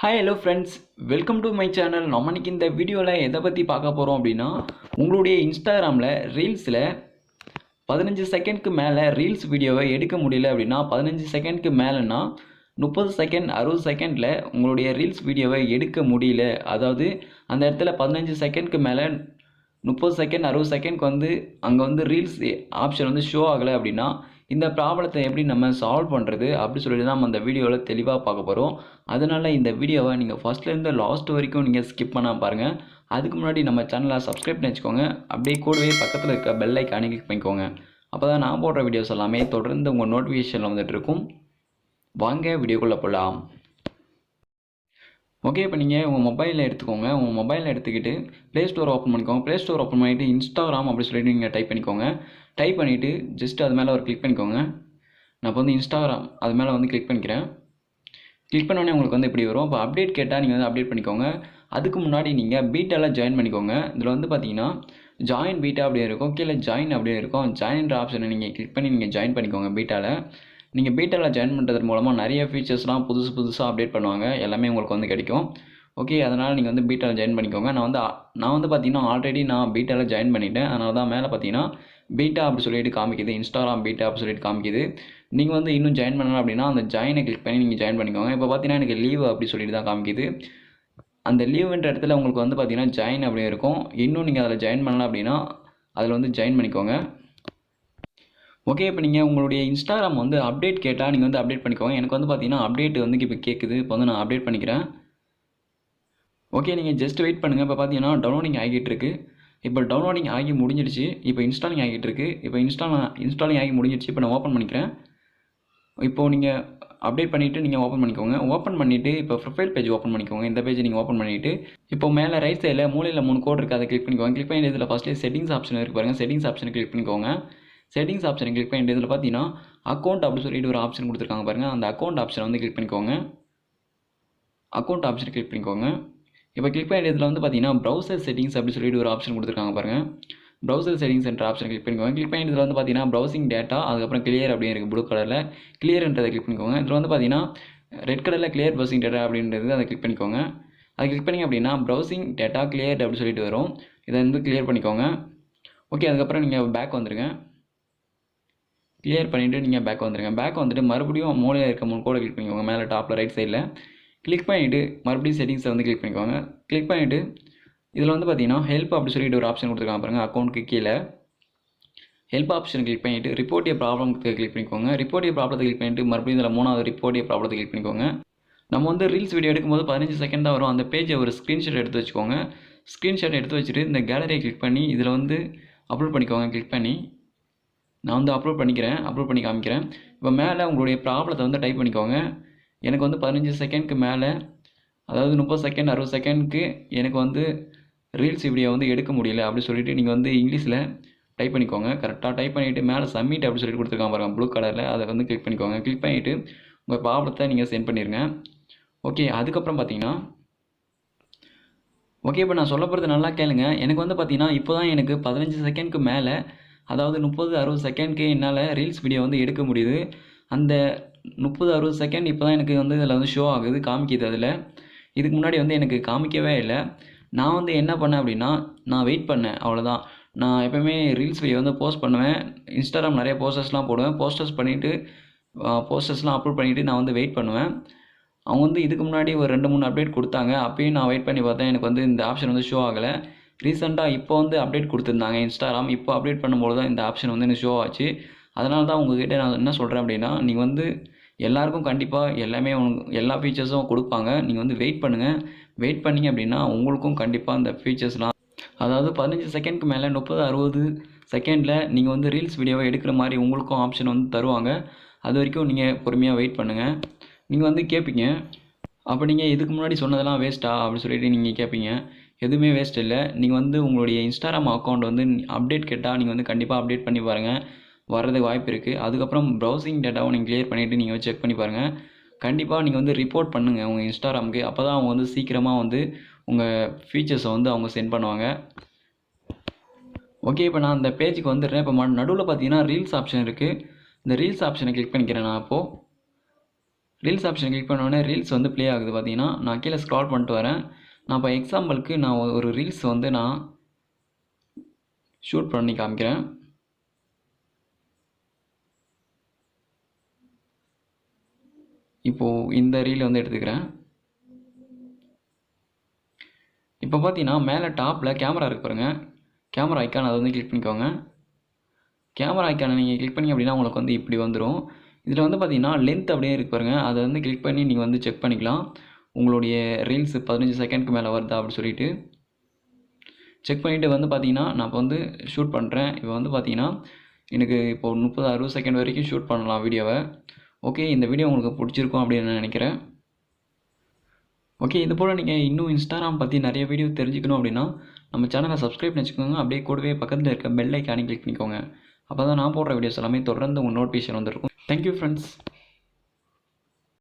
Hi hello friends, welcome to my channel. நம்ம இன்னைக்கு இந்த வீடியோவில் எதை பற்றி பார்க்க போகிறோம் அப்படின்னா, உங்களுடைய இன்ஸ்டாகிராமில் ரீல்ஸில் 15 செகண்ட்க்கு மேலே ரீல்ஸ் வீடியோவை எடுக்க முடியல அப்படின்னா, 15 செகண்ட்க்கு மேலேனா 30 செகண்ட் 60 செகண்டில் உங்களுடைய ரீல்ஸ் வீடியோவை எடுக்க முடியல. அதாவது அந்த இடத்துல 15 செகண்ட்க்கு மேலே 30 செகண்ட் 60 செகண்ட்க்கு அங்கே ரீல்ஸ் ஆப்ஷன் ஷோ ஆகலை அப்படின்னா, இந்த ப்ராப்ளத்தை எப்படி நம்ம சால்வ் பண்ணுறது அப்படி சொல்லிட்டு தான் நம்ம அந்த வீடியோவில் தெளிவாக பார்க்க போகிறோம். அதனால் இந்த வீடியோவை நீங்கள் ஃபஸ்ட்லேருந்து லாஸ்ட் வரைக்கும் நீங்கள் ஸ்கிப் பண்ணால் பாருங்கள். அதுக்கு முன்னாடி நம்ம சேனலை சப்ஸ்கிரைப் பண்ணி வச்சுக்கோங்க. அப்படியே கூடவே பக்கத்தில் இருக்க பெல் ஐக்கானை கிளிக் பண்ணிக்கோங்க. அப்போ தான் நான் போடுற வீடியோஸ் எல்லாமே தொடர்ந்து உங்கள் நோட்டிஃபிகேஷனில் வந்துட்டு இருக்கும். வாங்க வீடியோக்குள்ளே போகலாம். ஓகே, இப்போ நீங்கள் உங்கள் மொபைலில் எடுத்துக்கோங்க. உங்கள் மொபைலில் எடுத்துக்கிட்டு ப்ளே ஸ்டோர் ஓப்பன் பண்ணிக்கோங்க. ப்ளே ஸ்டோர் ஓப்பன் பண்ணிவிட்டு இன்ஸ்டாகிராம் அப்படி சொல்லிட்டு நீங்கள் டைப் பண்ணிக்கோங்க. டைப் பண்ணிவிட்டு ஜஸ்ட் அது மேலே ஒரு கிளிக் பண்ணிக்கோங்க. நான் இப்போ இன்ஸ்டாகிராம் அது மேலே கிளிக் பண்ணிக்கிறேன். கிளிக் பண்ணோடனே உங்களுக்கு இப்படி வரும். இப்போ அப்டேட் கேட்டால் நீங்கள் அப்டேட் பண்ணிக்கோங்க. அதுக்கு முன்னாடி நீங்கள் பீட்டாவில் ஜாயின் பண்ணிக்கோங்க. இதில் பார்த்தீங்கன்னா ஜாயின் பீட்டா அப்படியே இருக்கும், கீழே ஜாயின் அப்படியே இருக்கும். ஜாயின்ற ஆப்ஷனை நீங்கள் கிளிக் பண்ணி நீங்கள் ஜாயின் பண்ணிக்கோங்க. பீட்டாவில் நீங்கள் பீட்டாவில் ஜாயின் பண்ணுறது மூலமாக நிறைய ஃபீச்சர்ஸ்லாம் புதுசாக அப்டேட் பண்ணுவாங்க. எல்லாமே உங்களுக்கு கிடைக்கும். ஓகே, அதனால் நீங்கள் பீட்டாவில் ஜாயின் பண்ணிக்கோங்க. நான் பார்த்தீங்கன்னா ஆல்ரெடி நான் பீட்டாவில் ஜாயின் பண்ணிட்டேன். அதனால தான் மேலே பார்த்தீங்கன்னா பீட்டா அப்படி சொல்லிட்டு காமிக்குது. இன்ஸ்டாகிராம் பீட்டா அப்படி சொல்லிட்டு காமிக்குது. நீங்கள் இன்னும் ஜாயின் பண்ணலாம் அப்படின்னா அந்த ஜாயினை கிளிக் பண்ணி நீங்கள் ஜாயின் பண்ணிக்கோங்க. இப்போ பார்த்தீங்கன்னா எனக்கு லீவ் அப்படி சொல்லிட்டு தான் காமிக்குது. அந்த லீவுன்ற இடத்துல உங்களுக்கு பார்த்தீங்கன்னா ஜாயின் அப்படி இருக்கும். இன்னும் நீங்கள் அதில் ஜாயின் பண்ணலாம் அப்படின்னா அதில் ஜாயின் பண்ணிக்கோங்க. ஓகே, இப்போ நீங்கள் உங்களுடைய இன்ஸ்டாகிராம் அப்டேட் கேட்டால் நீங்கள் அப்டேட் பண்ணிக்கோங்க. எனக்கு பார்த்தீங்கன்னா அப்டேட் இப்போ கேட்குது. இப்போ நான் அப்டேட் பண்ணிக்கிறேன். ஓகே, நீங்கள் ஜஸ்ட் வெயிட் பண்ணுங்கள். இப்போ பார்த்தீங்கன்னா டவுன்லோடிங் ஆகிட்டு இருக்குது. இப்போ டவுன்லோடிங் ஆகி முடிஞ்சிடுச்சு. இப்போ இன்ஸ்டாலிங் ஆகிட்டு இருக்குது. இப்போ இன்ஸ்டாலிங் ஆகி முடிஞ்சிடுச்சு. இப்போ நான் ஓப்பன் பண்ணிக்கிறேன். இப்போது நீங்கள் அப்டேட் பண்ணிவிட்டு நீங்கள் ஓப்பன் பண்ணிக்கோங்க. ஓப்பன் பண்ணிவிட்டு இப்போ ப்ரொஃபைல் பேஜ் ஓப்பன் பண்ணிக்கோங்க. இந்த பேஜ் நீங்கள் ஓப்பன் பண்ணிவிட்டு இப்போ மேலே ரைட் சைடில் மூலையில் 3 கோட் இருக்குது. அதை கிளிக் பண்ணிக்கோங்க. கிளிக் பண்ணி இதில் ஃபஸ்ட்டு செட்டிங்ஸ் ஆப்ஷன் இருக்குது பாருங்கள். செட்டிங்ஸ் ஆப்ஷனை கிளிக் பண்ணிக்கோங்க. செட்டிங்ஸ் ஆப்ஷனை கிளிக் பண்ணிட்டு இதில் பார்த்தீங்கன்னா அக்கௌண்ட் அப்படி சொல்லிட்டு ஒரு ஆப்ஷன் கொடுத்துருக்காங்க பாருங்கள். அந்த அக்கௌண்ட் ஆப்ஷனை கிளிக் பண்ணிக்கோங்க. அக்கௌண்ட் ஆப்ஷனை கிளிக் பண்ணிக்கோங்க. இப்போ கிளிக் பண்ணிட்டு இதில் பார்த்தீங்கன்னா ப்ரௌசர் செட்டிங்ஸ் அப்படி சொல்லிட்டு ஒரு ஆப்ஷன் கொடுத்துருக்காங்க பாருங்கள். ப்ரௌசர் செட்டிங்ஸ் என்ற ஆப்ஷன் கிளிக் பண்ணிக்கோங்க. கிளிக் பண்ணிட்டு இதில் பார்த்தீங்கன்னா ப்ரௌசிங் டேட்டா அதுக்கப்புறம் கிளியர் அப்படியே இருக்குது ப்ளூ கலரில். கிளியர்ன்றதை கிளிக் பண்ணிக்கோங்க. இதில் பார்த்தீங்கன்னா ரெட் கலரில் கிளியர் ப்ரௌசிங் டேட்டா அப்படின்றது அதை கிளிக் பண்ணிக்கோங்க. அதை கிளிக் பண்ணிங்க அப்படின்னா ப்ரௌசிங் டேட்டா கிளியர் அப்படி சொல்லிட்டு வரும். இதை கிளியர் பண்ணிக்கோங்க. ஓகே, அதுக்கப்புறம் நீங்கள் பேக் வந்துடுங்க. கிளியர் பண்ணிவிட்டு நீங்கள் பேக் வந்துடுங்க. பேக் வந்துட்டு மறுபடியும் மூலையில் இருக்க 3 கோடை கிளிக் பண்ணிக்கோங்க. மேலே டாப்பில் ரைட் சைடில் கிளிக் பண்ணிவிட்டு மறுபடியும் செட்டிங்ஸை கிளிக் பண்ணிக்கோங்க. கிளிக் பண்ணிவிட்டு இதில் பார்த்தீங்கன்னா ஹெல்ப் அப்படி சொல்லிட்டு ஒரு ஆப்ஷன் கொடுத்துருக்காங்க பாருங்கள். அக்கௌண்ட்டுக்கு கீழே ஹெல்ப் ஆப்ஷன் கிளிக் பண்ணிவிட்டு ரிப்போர்ட் ஏ ப்ராப்ளம்க்கு கிளிக் பண்ணிக்கோங்க. ரிப்போர்ட் ஏ ப்ராப்ளத்தை கிளிக் பண்ணிவிட்டு மறுபடியும் இதில் 3வது ரிப்போர்ட் ஏ ப்ராப்ளத்தை கிளிக் பண்ணிக்கோங்க. நம்ம ரீல்ஸ் வீடியோ எடுக்கும்போது 15 செகண்ட் தான் வரும். அந்த பேஜை ஒரு ஸ்க்ரீன்ஷாட் எடுத்து வச்சுக்கோங்க. ஸ்க்ரீன்ஷாட் எடுத்து வச்சுட்டு இந்த கேலரியை கிளிக் பண்ணி இதில் அப்லோட் பண்ணிக்கோங்க. கிளிக் பண்ணி நான் அப்லோட் பண்ணிக்கிறேன். அப்லோட் பண்ணி காமிக்கிறேன். இப்போ மேலே உங்களுடைய ப்ராப்ளத்தை டைப் பண்ணிக்கோங்க. எனக்கு 15 செகண்ட்க்கு மேலே, அதாவது 30 செகண்ட் 60 செகண்ட்க்கு எனக்கு ரீல்ஸ் வீடியோ எடுக்க முடியல அப்படி சொல்லிட்டு நீங்கள் இங்கிலீஷில் டைப் பண்ணிக்கோங்க. கரெக்டாக டைப் பண்ணிவிட்டு மேலே சப்மிட் அப்படி சொல்லிட்டு கொடுத்துருக்காங்க பாருங்கள் ப்ளூ கலரில். அதை கிளிக் பண்ணிக்கோங்க. கிளிக் பண்ணிவிட்டு உங்கள் ப்ராப்ளத்தை நீங்கள் சென்ட் பண்ணிடுங்க. ஓகே, அதுக்கப்புறம் பார்த்தீங்கன்னா ஓகே, இப்போ நான் சொல்ல போகிறது நல்லா கேளுங்க. எனக்கு பார்த்தீங்கன்னா இப்போ தான் எனக்கு 15 செகண்ட்க்கு மேலே, அதாவது 30-60 செகண்ட்க்கு என்னால் ரீல்ஸ் வீடியோ எடுக்க முடியுது. அந்த 30-60 செகண்ட் இப்போ தான் எனக்கு இதில் ஷோ ஆகுது, காமிக்குது. அதில் இதுக்கு முன்னாடி எனக்கு காமிக்கவே இல்லை. நான் என்ன பண்ணேன் அப்படின்னா நான் வெயிட் பண்ணேன், அவ்வளோதான். நான் எப்போயுமே ரீல்ஸ் வீடியோ போஸ்ட் பண்ணுவேன். இன்ஸ்டாகிராம் நிறைய போஸ்டர்ஸ்லாம் போடுவேன். போஸ்டர்ஸ் பண்ணிவிட்டு போஸ்டர்ஸ்லாம் அப்லோட் பண்ணிவிட்டு நான் வெயிட் பண்ணுவேன். அவங்க இதுக்கு முன்னாடி ஒரு 2-3 அப்டேட் கொடுத்தாங்க. அப்பயும் நான் வெயிட் பண்ணி பார்த்தேன். எனக்கு இந்த ஆப்ஷன் ஷோ ஆகலை. ரீசெண்டாக இப்போ அப்டேட் கொடுத்துருந்தாங்க இன்ஸ்டாகிராம். இப்போ அப்டேட் பண்ணும்போது தான் இந்த ஆப்ஷன் எனக்கு ஷோ ஆச்சு. அதனால தான் உங்ககிட்ட நான் என்ன சொல்கிறேன் அப்படின்னா, நீங்கள் எல்லாருக்கும் கண்டிப்பாக எல்லா ஃபீச்சர்ஸும் கொடுப்பாங்க. நீங்கள் வெயிட் பண்ணுங்கள். வெயிட் பண்ணிங்க அப்படின்னா உங்களுக்கும் கண்டிப்பாக இந்த ஃபீச்சர்ஸ்லாம், அதாவது 15 செகண்ட்க்கு மேலே 30-60 செகண்டில் நீங்கள் ரீல்ஸ் வீடியோவை எடுக்கிற மாதிரி உங்களுக்கும் ஆப்ஷன் தருவாங்க. அது வரைக்கும் நீங்கள் பொறுமையாக வெயிட் பண்ணுங்கள். நீங்கள் கேட்பீங்க, அப்போ நீங்கள் இதுக்கு முன்னாடி சொன்னதெல்லாம் வேஸ்ட்டா அப்படின்னு சொல்லிட்டு நீங்கள் கேட்பீங்க. எதுவுமே வேஸ்ட் இல்லை. நீங்கள் உங்களுடைய இன்ஸ்டாகிராம் அக்கௌண்ட் அப்டேட் கேட்டால் நீங்கள் கண்டிப்பாக அப்டேட் பண்ணி பாருங்கள். வர்றதுக்கு வாய்ப்பு இருக்குது. அதுக்கப்புறம் ப்ரௌசிங் டேட்டாவை நீங்கள் கிளியர் பண்ணிவிட்டு நீங்கள் செக் பண்ணி பாருங்கள். கண்டிப்பாக நீங்கள் ரிப்போர்ட் பண்ணுங்கள் உங்கள் இன்ஸ்டாகிராமுக்கு. அப்போ தான் அவங்க சீக்கிரமாக உங்கள் ஃபீச்சர்ஸை அவங்க சென்ட் பண்ணுவாங்க. ஓகே, இப்போ நான் அந்த பேஜுக்கு வந்துடுறேன். இப்போ நடுவில் பார்த்தீங்கன்னா ரீல்ஸ் ஆப்ஷன் இருக்குது. இந்த ரீல்ஸ் ஆப்ஷனை கிளிக் பண்ணிக்கிறேன் நான் இப்போது. ரீல்ஸ் ஆப்ஷன் கிளிக் பண்ண உடனே ரீல்ஸ் வந்து ப்ளே ஆகுது பார்த்தீங்கன்னா. நான் கீழே ஸ்க்ரால் பண்ணிட்டு வரேன். நான் இப்போ எக்ஸாம்பிளுக்கு நான் ஒரு ரீல்ஸ் வந்து நான் ஷூட் பண்ணி காமிக்கிறேன். இப்போது இந்த ரீலை வந்து எடுத்துக்கிறேன். இப்போ பார்த்தீங்கன்னா மேலே டாப்பில் கேமரா இருக்கு பாருங்கள். கேமரா ஐக்கான் அதை வந்து கிளிக் பண்ணிக்கோங்க. கேமரா ஐக்கானை நீங்கள் கிளிக் பண்ணி அப்படின்னா உங்களுக்கு வந்து இப்படி வந்துடும். இதில் வந்து பார்த்தீங்கன்னா லென்த் அப்படியே இருக்கு பாருங்கள். அதை வந்து கிளிக் பண்ணி நீங்கள் வந்து செக் பண்ணிக்கலாம். உங்களுடைய ரீல்ஸ் 15 செகண்ட்க்கு மேலே வருதா அப்படி சொல்லிட்டு செக் பண்ணிவிட்டு வந்து பார்த்தீங்கன்னா நான் இப்போ வந்து ஷூட் பண்ணுறேன். இப்போ வந்து பார்த்தீங்கன்னா எனக்கு இப்போது 30-60 செகண்ட் வரைக்கும் ஷூட் பண்ணலாம் வீடியோவை. ஓகே, இந்த வீடியோ உங்களுக்கு பிடிச்சிருக்கும் அப்படின்னு நான் நினைக்கிறேன். ஓகே, இது போல் நீங்கள் இன்னும் இன்ஸ்டாகிராம் பற்றி நிறைய வீடியோ தெரிஞ்சுக்கணும் அப்படின்னா நம்ம சேனலை சப்ஸ்கிரைப் பண்ணி வச்சுக்கோங்க. அப்படியே கூடவே பக்கத்தில் இருக்க பெல் ஐக்கானை கிளிக் பண்ணிக்கோங்க. அப்போ தான் நான் போடுற வீடியோஸ் எல்லாமே தொடர்ந்து உங்கள் நோட்டிஃபிகேஷன் வந்துருக்கும். Thank you friends.